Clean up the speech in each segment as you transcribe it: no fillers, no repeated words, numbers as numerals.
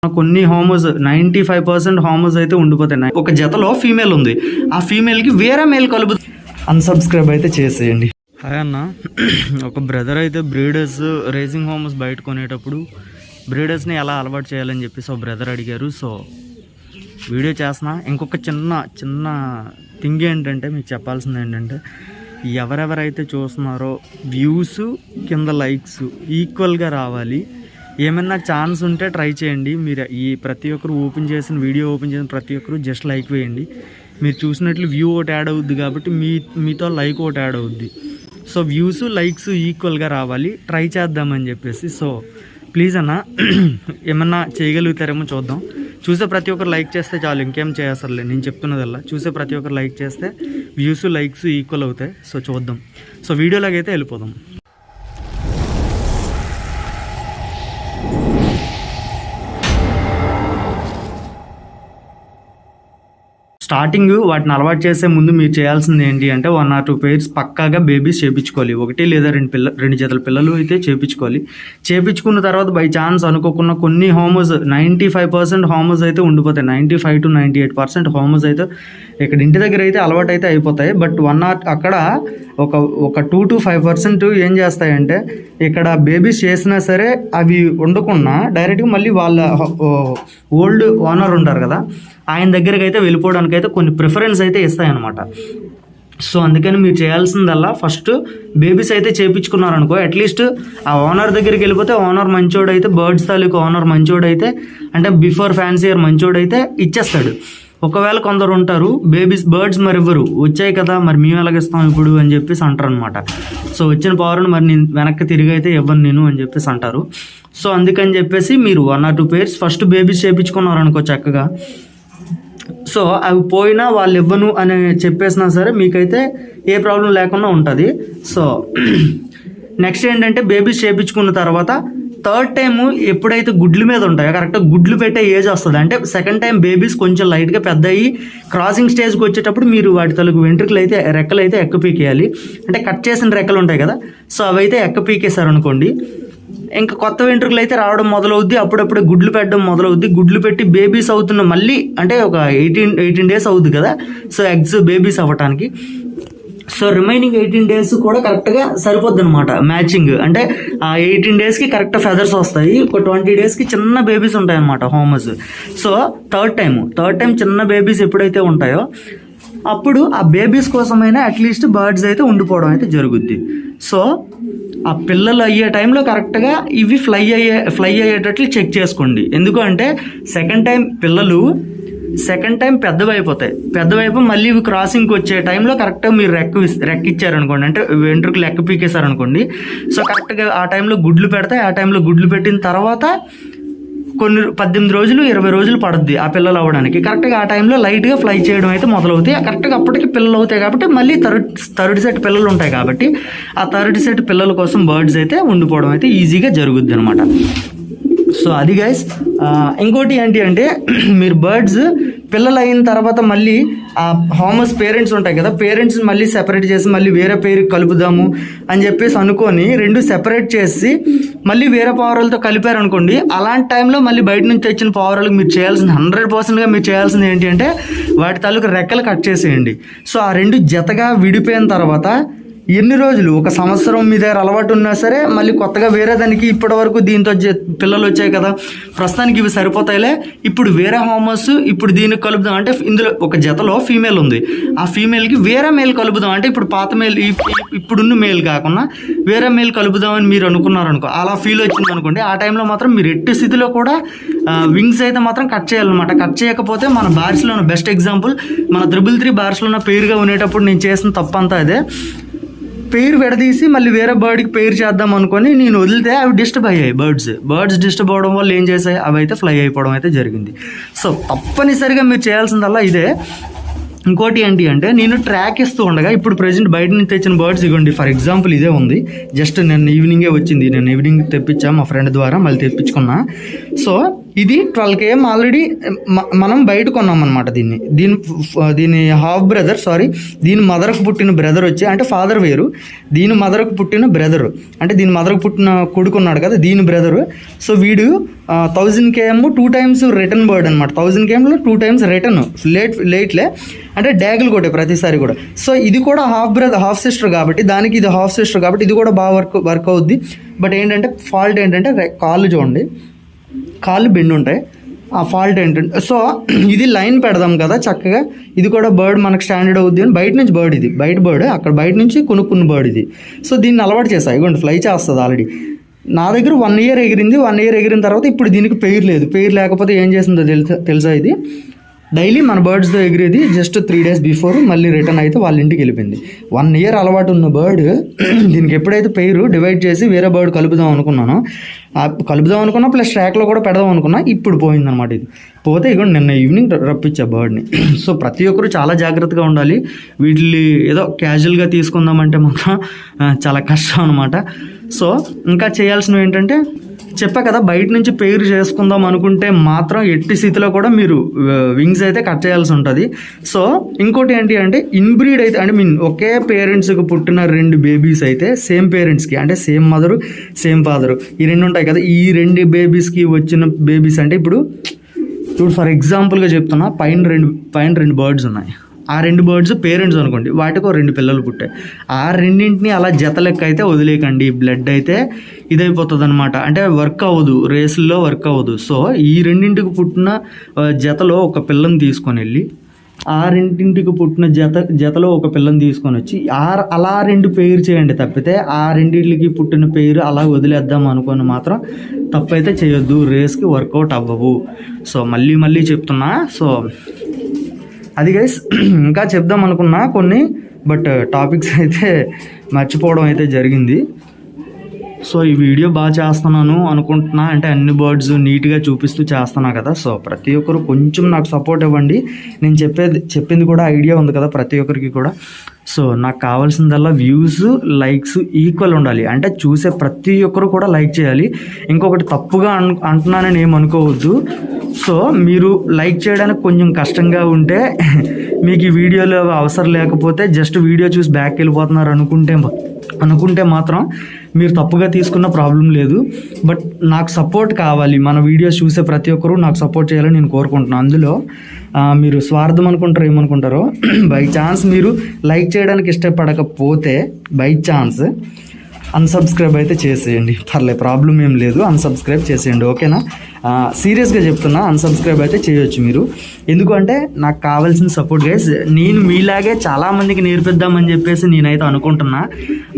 కొన్ని హామోస్ 95% హామోస్ అయితే ఉండిపోతాయి. ఒక జతలో ఫీమేల్ ఉంది, ఆ ఫీమేల్కి వేరే మేల్ కలుపు. అన్సబ్స్క్రైబ్ అయితే చేసేయండి. హాయ్ అన్న, ఒక బ్రదర్ అయితే బ్రీడర్స్ రేసింగ్ హామోస్ బయట కొనేటప్పుడు బ్రీడర్స్ని ఎలా అలవాటు చేయాలని చెప్పేసి ఒక బ్రదర్ అడిగారు. సో వీడియో చేస్తున్నా. ఇంకొక చిన్న థింగ్ ఏంటంటే మీకు చెప్పాల్సింది ఏంటంటే, ఎవరెవరైతే చూస్తున్నారో వ్యూస్ కింద లైక్స్ ఈక్వల్గా రావాలి. ఏమైనా ఛాన్స్ ఉంటే ట్రై చేయండి. మీరు ఈ ప్రతి ఒక్కరు వీడియో ఓపెన్ చేసిన ప్రతి ఒక్కరు జస్ట్ లైక్ వేయండి. మీరు చూసినట్లు వ్యూ ఒకటి యాడ్ అవుద్ది కాబట్టి మీతో లైక్ ఒకటి యాడ్ అవుద్ది. సో వ్యూస్ లైక్స్ ఈక్వల్గా రావాలి, ట్రై చేద్దామని చెప్పేసి. సో ప్లీజ్ అన్న, ఏమన్నా చేయగలుగుతారేమో చూద్దాం. చూసే ప్రతి ఒక్కరు లైక్ చేస్తే చాలు, ఇంకేం చేస్తారులే. నేను చెప్తున్నదల్లా చూసే ప్రతి ఒక్కరు లైక్ చేస్తే వ్యూస్ లైక్స్ ఈక్వల్ అవుతాయి. సో చూద్దాం. సో వీడియోలాగైతే వెళ్ళిపోదాం. స్టార్టింగ్ వాటిని అలవాటు చేసే ముందు మీరు చేయాల్సింది ఏంటి అంటే 1 or 2 pairs పక్కాగా బేబీస్ చేయించుకోవాలి. 1 లేదా 2 జతల పిల్లలు అయితే చేయించుకోవాలి. చేయించుకున్న తర్వాత బై ఛాన్స్ అనుకోకుండా కొన్ని హామోస్ 95% హామోస్ అయితే ఉండిపోతాయి. 95 to 98% హామోస్ అయితే ఇక్కడ ఇంటి దగ్గర అయితే అలవాటు అయితే అయిపోతాయి. బట్ అక్కడ ఒక 2 to 5% ఏం చేస్తాయంటే, ఇక్కడ బేబీస్ చేసినా సరే అవి ఉండకుండా డైరెక్ట్గా మళ్ళీ వాళ్ళ ఓల్డ్ ఓనర్ ఉంటారు కదా, ఆయన దగ్గరికి అయితే వెళ్ళిపోవడానికి అయితే కొన్ని ప్రిఫరెన్స్ అయితే ఇస్తాయన్నమాట. సో అందుకని మీరు చేయాల్సిందల్లా ఫస్ట్ బేబీస్ అయితే చేయించుకున్నారనుకో, అట్లీస్ట్ ఆ ఓనర్ దగ్గరికి వెళ్ళిపోతే ఓనర్ మంచోడైతే, బర్డ్స్ తాలూకు ఓనర్ మంచోడైతే, అంటే బిఫోర్ ఫ్యాన్సీయర్ మంచోడైతే ఇచ్చేస్తాడు. ఒకవేళ కొందరు ఉంటారు బర్డ్స్ మరి ఇవ్వరు, వచ్చాయి కదా మరి మేము ఎలాగిస్తాం ఇప్పుడు అని చెప్పేసి అంటారు అనమాట. సో వచ్చిన పవర్ను మరి నేను వెనక్కి తిరిగి అయితే ఇవ్వను నేను అని చెప్పేసి అంటారు. సో అందుకని చెప్పేసి మీరు 1 or 2 pairs ఫస్ట్ బేబీస్ చేయించుకున్నారనుకో చక్కగా, సో అవి పోయినా వాళ్ళు ఇవ్వను అని చెప్పేసినా సరే మీకైతే ఏ ప్రాబ్లం లేకుండా ఉంటుంది. సో నెక్స్ట్ ఏంటంటే, బేబీస్ చేయించుకున్న తర్వాత థర్డ్ టైము ఎప్పుడైతే గుడ్ల మీద ఉంటాయో, కరెక్ట్గా గుడ్లు పెట్టే ఏజ్ వస్తుంది. అంటే సెకండ్ టైం బేబీస్ కొంచెం లైట్గా పెద్ద అయ్యి క్రాసింగ్ స్టేజ్కి వచ్చేటప్పుడు మీరు వాటి తలకు వెంట్రుకలు అయితే రెక్కలు అయితే ఎక్కపీకేయాలి. అంటే కట్ చేసిన రెక్కలు ఉంటాయి కదా, సో అవి అయితే ఎక్కపీకేశారనుకోండి, ఇంకా కొత్త వెంట్రుకలు అయితే రావడం మొదలవుద్ది. అప్పుడప్పుడు గుడ్లు పెట్టడం మొదలవుద్ది. గుడ్లు పెట్టి బేబీస్ అవుతున్న మళ్ళీ అంటే ఒక 18 days అవుద్ది కదా, సో ఎగ్స్ బేబీస్ అవ్వటానికి. సో రిమైనింగ్ 18 days కూడా కరెక్ట్గా సరిపోద్ది అనమాట మ్యాచింగ్. అంటే ఆ 18 daysకి కరెక్ట్ ఫెదర్స్ వస్తాయి. ఒక 20 daysకి చిన్న బేబీస్ ఉంటాయి అన్నమాట హోమస్. సో థర్డ్ టైం చిన్న బేబీస్ ఎప్పుడైతే ఉంటాయో అప్పుడు ఆ బేబీస్ కోసమైనా అట్లీస్ట్ బర్డ్స్ అయితే ఉండిపోవడం అయితే జరుగుద్ది. సో ఆ పిల్లలు అయ్యే టైంలో కరెక్ట్గా ఇవి ఫ్లై అయ్యేటట్లు చెక్ చేసుకోండి. ఎందుకంటే సెకండ్ టైం పెద్దవైపు మళ్ళీ ఇవి క్రాసింగ్కి వచ్చే టైంలో కరెక్ట్గా మీరు రెక్క ఇచ్చారనుకోండి, అంటే వెంట్రుకలు లెక్క పీకేశారనుకోండి, సో కరెక్ట్గా ఆ టైంలో గుడ్లు పెడతాయి. ఆ టైంలో గుడ్లు పెట్టిన తర్వాత కొన్ని 18 రోజులు 20 రోజులు పడుద్ది ఆ పిల్లలు అవ్వడానికి. కరెక్ట్గా ఆ టైంలో లైట్గా ఫ్లై చేయడం అయితే మొదలవుతాయి. కరెక్ట్గా అప్పటికి పిల్లలు అవుతాయి కాబట్టి మళ్ళీ థర్డ్ సెట్ పిల్లలు ఉంటాయి కాబట్టి ఆ థర్డ్ సెట్ పిల్లల కోసం బర్డ్స్ అయితే ఉండిపోవడం అయితే ఈజీగా జరుగుద్ది అనమాట. సో అది గైస్. ఇంకోటి ఏంటి అంటే, మీరు బర్డ్స్ పిల్లలు అయిన తర్వాత మళ్ళీ ఆ హామస్ పేరెంట్స్ ఉంటాయి కదా, పేరెంట్స్ని మళ్ళీ సెపరేట్ చేసి మళ్ళీ వేరే పేరు కలుపుదాము అని చెప్పేసి అనుకొని 2 సెపరేట్ చేసి మళ్ళీ వేరే పావురాలతో కలిపారనుకోండి, అలాంటి టైంలో మళ్ళీ బయట నుంచి తెచ్చిన పావురాలకు మీరు చేయాల్సింది 100%గా మీరు చేయాల్సింది ఏంటి అంటే, వాటి తాలూకు రెక్కలు కట్ చేసేయండి. సో ఆ 2 జతగా విడిపోయిన తర్వాత ఎన్ని రోజులు, 1 సంవత్సరం మీ దగ్గర అలవాటు ఉన్నా సరే మళ్ళీ కొత్తగా వేరే దానికి ఇప్పటి వరకు దీంతో పిల్లలు వచ్చాయి కదా, ప్రస్తుతానికి ఇవి సరిపోతాయిలే, ఇప్పుడు వేరే హామస్ ఇప్పుడు దీనికి కలుపుదాం అంటే, ఇందులో ఒక జతలో ఫీమేల్ ఉంది, ఆ ఫీమేల్కి వేరే మేల్ కలుపుదాం అంటే, ఇప్పుడు పాత మేల్ ఇప్పుడున్న మేల్ కాకుండా వేరే మేల్ కలుపుదామని మీరు అనుకున్నారనుకో, అలా ఫీల్ వచ్చింది అనుకోండి, ఆ టైంలో మాత్రం మీరు ఎట్టి స్థితిలో కూడా వింగ్స్ అయితే మాత్రం కట్ చేయాలన్నమాట. కట్ చేయకపోతే మన బార్స్లో ఉన్న బెస్ట్ ఎగ్జాంపుల్, మన 333 బార్స్లో ఉన్న పేరుగా ఉండేటప్పుడు నేను చేసిన తప్పంతా అదే. పేరు విడదీసి మళ్ళీ వేరే బర్డ్కి పేరు చేద్దాం అనుకొని నేను వదిలితే అవి డిస్టర్బ్ అయ్యాయి. బర్డ్స్ డిస్టర్బ్ అవ్వడం వల్ల ఏం చేసాయి, అవి అయితే ఫ్లై అయిపోవడం అయితే జరిగింది. సో తప్పనిసరిగా మీరు చేయాల్సిందల్లా ఇదే. ఇంకోటి ఏంటి అంటే, నేను ట్రాక్ ఇస్తూ ఉండగా ఇప్పుడు ప్రెజెంట్ బయట నుంచి తెచ్చిన బర్డ్స్ ఇవ్వండి. ఫర్ ఎగ్జాంపుల్ ఇదే ఉంది, జస్ట్ నేను ఈవినింగే వచ్చింది, నేను ఈవినింగ్ తెప్పించా మా ఫ్రెండ్ ద్వారా, మళ్ళీ తెప్పించుకున్నా. సో ఇది 12 km ఆల్రెడీ మనం బయట కొన్నాం అనమాట. దీని హాఫ్ బ్రదర్, సారీ దీని మదర్కు పుట్టిన బ్రదర్ వచ్చి, అంటే ఫాదర్ వేరు, దీని మదర్కు పుట్టిన బ్రదర్, అంటే దీని మదర్కు పుట్టిన కొడుకున్నాడు కదా దీని బ్రదరు. సో వీడు 1000 km 2 times రిటర్న్ బర్డ్ అనమాట. 1000 kmలో 2 times రిటర్న్ లేట్లే, అంటే డ్యాగులు కొట్టే ప్రతిసారి కూడా. సో ఇది కూడా హాఫ్ సిస్టర్ కాబట్టి, దానికి ఇది హాఫ్ సిస్టర్ కాబట్టి ఇది కూడా బాగా వర్క్ అవుద్ది. బట్ ఏంటంటే ఫాల్ట్ ఏంటంటే కాళ్ళు చూడండి, కాళ్ళు బెండ్ ఉంటాయి. ఆ ఫాల్ట్ ఏంటంటే, సో ఇది లైన్ పెడదాం కదా చక్కగా, ఇది కూడా బర్డ్ మనకు స్టాండర్డ్ అవుద్ది అని బయట నుంచి బర్డ్, ఇది బయట బర్డ్, అక్కడ బయట నుంచి కొనుక్కున్న బర్డ్ ఇది. సో దీన్ని అలవాటు చేస్తాయి, ఇవ్వండి ఫ్లై చేస్తుంది ఆల్రెడీ. నా దగ్గర 1 year ఎగిరింది. 1 year ఎగిరిన తర్వాత ఇప్పుడు దీనికి పెయిర్ లేదు. పెయిర్ లేకపోతే ఏం చేసిందో తెలుసా, ఇది డైలీ మన బర్డ్స్తో ఎగిరేది. జస్ట్ 3 days బిఫోర్ మళ్ళీ రిటర్న్ అయితే వాళ్ళ ఇంటికి వెళ్ళిపోయింది. 1 year అలవాటు ఉన్న బర్డ్ దీనికి ఎప్పుడైతే పెయిర్ డివైడ్ చేసి వేరే బర్డ్ కలుపుదాం అనుకున్నా ప్లస్ ట్రాక్లో కూడా పెడదాం అనుకున్నా, ఇప్పుడు పోయిందనమాట. ఇది పోతే ఇక నిన్న ఈవినింగ్ రప్పించా బర్డ్ని. సో ప్రతి ఒక్కరు చాలా జాగ్రత్తగా ఉండాలి. వీటిని ఏదో క్యాజువల్గా తీసుకుందామంటే మాత్రం చాలా కష్టం అనమాట. సో ఇంకా చేయాల్సినవి ఏంటంటే, చెప్పా కదా బయట నుంచి పెయిర్ చేసుకుందాం అనుకుంటే మాత్రం ఎట్టి స్థితిలో కూడా మీరు వింగ్స్ అయితే కట్ చేయాల్సి ఉంటుంది. సో ఇంకోటి ఏంటి అంటే, ఇన్బ్రీడ్ అయితే అంటే ఒకే పేరెంట్స్కి పుట్టిన 2 బేబీస్ అయితే సేమ్ పేరెంట్స్కి, అంటే సేమ్ మదరు సేమ్ ఫాదరు, ఈ 2 ఉంటాయి కదా, ఈ 2 బేబీస్కి వచ్చిన బేబీస్ అంటే ఇప్పుడు ఫర్ ఎగ్జాంపుల్గా చెప్తున్నా, పైన రెండు బర్డ్స్ ఉన్నాయి. ఆ 2 బర్డ్స్ పేరెంట్స్ అనుకోండి, వాటికి 2 పిల్లలు పుట్టాయి. ఆ రెండింటిని అలా జత లెక్క అయితే వదిలేయకండి. బ్లడ్ అయితే ఇదైపోతుంది అనమాట, అంటే వర్క్ అవ్వదు, రేసుల్లో వర్క్ అవ్వదు. సో ఈ రెండింటికి పుట్టిన జతలో ఒక పిల్లని తీసుకొని వెళ్ళి, ఆ రెండింటికి పుట్టిన జతలో ఒక పిల్లని తీసుకొని వచ్చి అలా 2 పెయిర్ చేయండి. తప్పితే ఆ రెండింటికి పుట్టిన పెయిర్ అలా వదిలేద్దాం అనుకొని మాత్రం తప్పైతే చేయొద్దు, రేస్కి వర్కౌట్ అవ్వవు. సో మళ్ళీ చెప్తున్నా. సో అది గైస్, ఇంకా చెప్దాం అనుకున్నా కొన్ని, బట్ టాపిక్స్ అయితే మర్చిపోవడం అయితే జరిగింది. సో ఈ వీడియో బాగా చేస్తున్నాను అనుకుంటున్నా, అంటే అన్ని బర్డ్స్ నీట్గా చూపిస్తూ చేస్తున్నా కదా. సో ప్రతి ఒక్కరు కొంచెం నాకు సపోర్ట్ ఇవ్వండి. నేను చెప్పింది కూడా ఐడియా ఉంది కదా ప్రతి ఒక్కరికి కూడా. సో నాకు కావాల్సిందల్లా వ్యూస్, లైక్స్ ఈక్వల్ ఉండాలి, అంటే చూసే ప్రతి ఒక్కరు కూడా లైక్ చేయాలి. ఇంకొకటి తప్పుగా అంటున్నానని ఏమనుకోవద్దు. సో మీరు లైక్ చేయడానికి కొంచెం కష్టంగా ఉంటే, మీకు ఈ వీడియోలో అవసరం లేకపోతే జస్ట్ వీడియో చూసి బ్యాక్ వెళ్ళిపోతున్నారు అనుకుంటే మాత్రం మీరు తప్పుగా తీసుకున్న ప్రాబ్లం లేదు. బట్ నాకు సపోర్ట్ కావాలి, మన వీడియోస్ చూసే ప్రతి ఒక్కరూ నాకు సపోర్ట్ చేయాలని నేను కోరుకుంటున్నాను. అందులో మీరు స్వార్థం అనుకుంటారో ఏమనుకుంటారో, బై ఛాన్స్ మీరు లైక్ చేయడానికి ఇష్టపడకపోతే బై ఛాన్స్ అన్సబ్స్క్రైబ్ అయితే చేసేయండి, పర్లే, ప్రాబ్లం ఏం లేదు. అన్సబ్స్క్రైబ్ చేసేయండి, ఓకేనా? సీరియస్గా చెప్తున్నా, అన్సబ్స్క్రైబ్ అయితే చేయొచ్చు మీరు. ఎందుకంటే నాకు కావాల్సిన సపోర్ట్ గైస్. నేను మీలాగే చాలామందికి నేర్పిద్దామని చెప్పేసి నేనైతే అనుకుంటున్నా.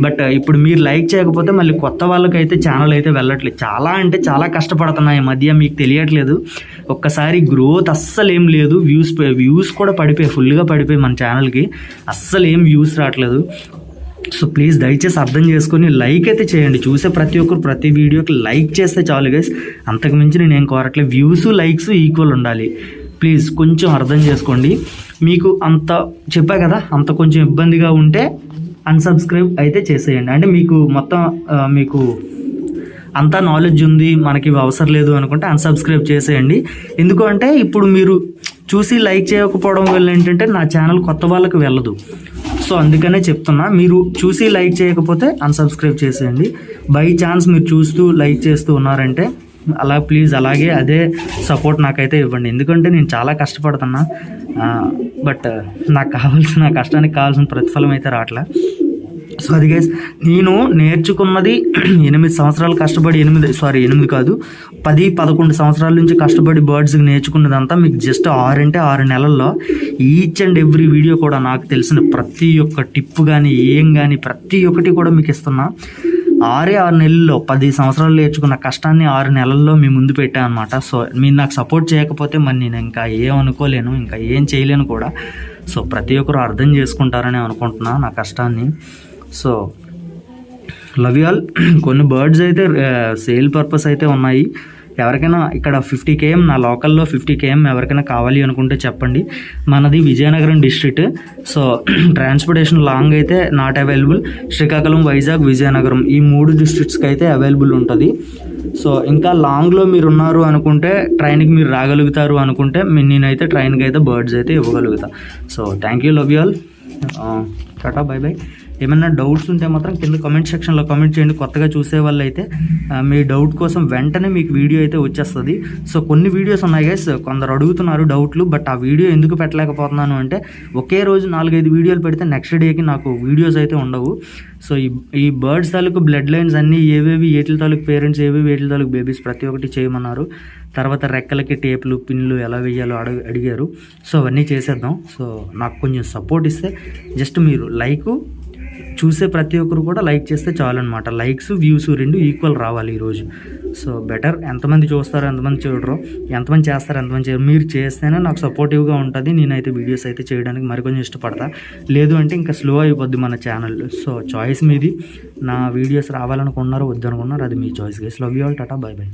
బట్ ఇప్పుడు మీరు లైక్ చేయకపోతే మళ్ళీ కొత్త వాళ్ళకైతే ఛానల్ అయితే వెళ్ళట్లేదు. చాలా కష్టపడుతున్నా ఈ మధ్య, మీకు తెలియట్లేదు. ఒక్కసారి గ్రోత్ అస్సలు ఏం లేదు, వ్యూస్ కూడా ఫుల్గా పడిపోయి మన ఛానల్కి అస్సలు ఏం వ్యూస్ రావట్లేదు. సో ప్లీజ్ దయచేసి అర్థం చేసుకొని లైక్ అయితే చేయండి. చూసే ప్రతి ఒక్కరు ప్రతి వీడియోకి లైక్ చేస్తే చాలు గైస్, అంతకుమించి నేను ఏం కోరట్లేదు. వ్యూస్ లైక్స్ ఈక్వల్ ఉండాలి. ప్లీజ్ కొంచెం అర్థం చేసుకోండి. మీకు అంత చెప్పా కదా, అంత కొంచెం ఇబ్బందిగా ఉంటే అన్సబ్స్క్రైబ్ అయితే చేసేయండి. అంటే మీకు అంతా నాలెడ్జ్ ఉంది, మనకి అవసరం లేదు అనుకుంటే అన్సబ్స్క్రైబ్ చేసేయండి. ఎందుకు అంటే ఇప్పుడు మీరు చూసి లైక్ చేయకపోవడం వల్ల ఏంటంటే నా ఛానల్ కొత్త వాళ్ళకి వెళ్ళదు. సో అందుకనే చెప్తున్నా, మీరు చూసి లైక్ చేయకపోతే అన్సబ్స్క్రైబ్ చేసేయండి. బై ఛాన్స్ మీరు చూస్తూ లైక్ చేస్తూ ఉన్నారంటే అలా ప్లీజ్ అలాగే అదే సపోర్ట్ నాకైతే ఇవ్వండి. ఎందుకంటే నేను చాలా కష్టపడుతున్నా, బట్ నాకు కావాల్సిన కష్టానికి కావాల్సిన ప్రతిఫలం అయితే రావట్లే. సో అది గైస్, నేను నేర్చుకున్నది 8 సంవత్సరాలు కష్టపడి 8 కాదు 10-11 సంవత్సరాల నుంచి కష్టపడి బర్డ్స్కి నేర్చుకున్నదంతా మీకు జస్ట్ 6 నెలల్లో ఈచ్ అండ్ ఎవ్రీ వీడియో కూడా నాకు తెలిసిన ప్రతి ఒక్క టిప్ కానీ ప్రతి ఒక్కటి కూడా మీకు ఇస్తున్నా. 6 నెలల్లో 10 సంవత్సరాలు నేర్చుకున్న కష్టాన్ని 6 నెలల్లో మీ ముందు పెట్టాను అనమాట. సో మీరు నాకు సపోర్ట్ చేయకపోతే మరి నేను ఇంకా ఏం అనుకోలేను, ఇంకా ఏం చేయలేను కూడా. సో ప్రతి ఒక్కరు అర్థం చేసుకుంటారని అనుకుంటున్నా నా కష్టాన్ని. So love you all. కొన్ని బర్డ్స్ అయితే సేల్ పర్పస్ అయితే ఉన్నాయి. ఎవరికైనా ఇక్కడ 50 km నా లోకల్లో 50 km ఎవరికైనా కావాలి అనుకుంటే చెప్పండి. మనది Vizianagaram district. So transportation long అయితే నాట్ అవైలబుల్. శ్రీకాకుళం, వైజాగ్, విజయనగరం ఈ 3 డిస్ట్రిక్ట్స్కి అయితే అవైలబుల్ ఉంటుంది. సో ఇంకా లాంగ్లో మీరు ఉన్నారు అనుకుంటే, ట్రైన్కి మీరు రాగలుగుతారు అనుకుంటే నేనైతే ట్రైన్కి అయితే బర్డ్స్ అయితే ఇవ్వగలుగుతా. So thank you, love you all, tata, bye bye. ఏమైనా డౌట్స్ ఉంటే మాత్రం కింద కామెంట్ సెక్షన్లో కామెంట్ చేయండి. కొత్తగా చూసే వాళ్ళు అయితే మీ డౌట్ కోసం వెంటనే మీకు వీడియో అయితే వచ్చేస్తుంది. సో కొన్ని వీడియోస్ ఉన్నాయి గైస్, కొందరు అడుగుతున్నారు డౌట్లు, బట్ ఆ వీడియో ఎందుకు పెట్టలేకపోతున్నాను అంటే ఒకే రోజు 4-5 వీడియోలు పెడితే నెక్స్ట్ డేకి నాకు వీడియోస్ అయితే ఉండవు. సో ఈ బర్డ్స్ తాలూకు బ్లడ్ లైన్స్ అన్నీ ఏవేవి, ఏటిల తాలూకు పేరెంట్స్ ఏవేవి, ఏటిల తాలూకు బేబీస్ ప్రతి ఒక్కటి చేయమన్నారు. తర్వాత రెక్కలకి టేపులు, పిన్లు ఎలా వేయాలో అడిగారు. సో అవన్నీ చేసేద్దాం. సో నాకు కొంచెం సపోర్ట్ ఇస్తే, జస్ట్ మీరు చూసే ప్రతి ఒక్కరు కూడా లైక్ చేస్తే చాలు అనమాట. లైక్స్, వ్యూస్ 2 ఈక్వల్ రావాలి ఈరోజు. సో బెటర్, ఎంతమంది చూస్తారో ఎంతమంది చూడరు, ఎంతమంది చేస్తారో ఎంతమంది చేయరు, మీరు చేస్తేనే నాకు సపోర్టివ్గా ఉంటుంది. నేనైతే వీడియోస్ అయితే చేయడానికి మరికొంచెం ఇష్టపడతా. లేదు అంటే ఇంకా స్లో అయిపోద్ది మన ఛానల్. సో చాయిస్ మీది. నా వీడియోస్ రావాలనుకున్నారో వద్దనుకున్నారో అది మీ choice guys. Love you all, tata, bye bye.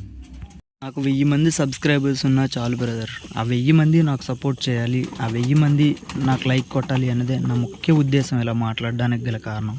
నాకు 1000 మంది సబ్స్క్రైబర్స్ ఉన్నా చాలు బ్రదర్. ఆ 1000 మంది నాకు సపోర్ట్ చేయాలి, ఆ 1000 మంది నాకు లైక్ కొట్టాలి అన్నదే నా ముఖ్య ఉద్దేశం ఇలా మాట్లాడడానికి గల కారణం.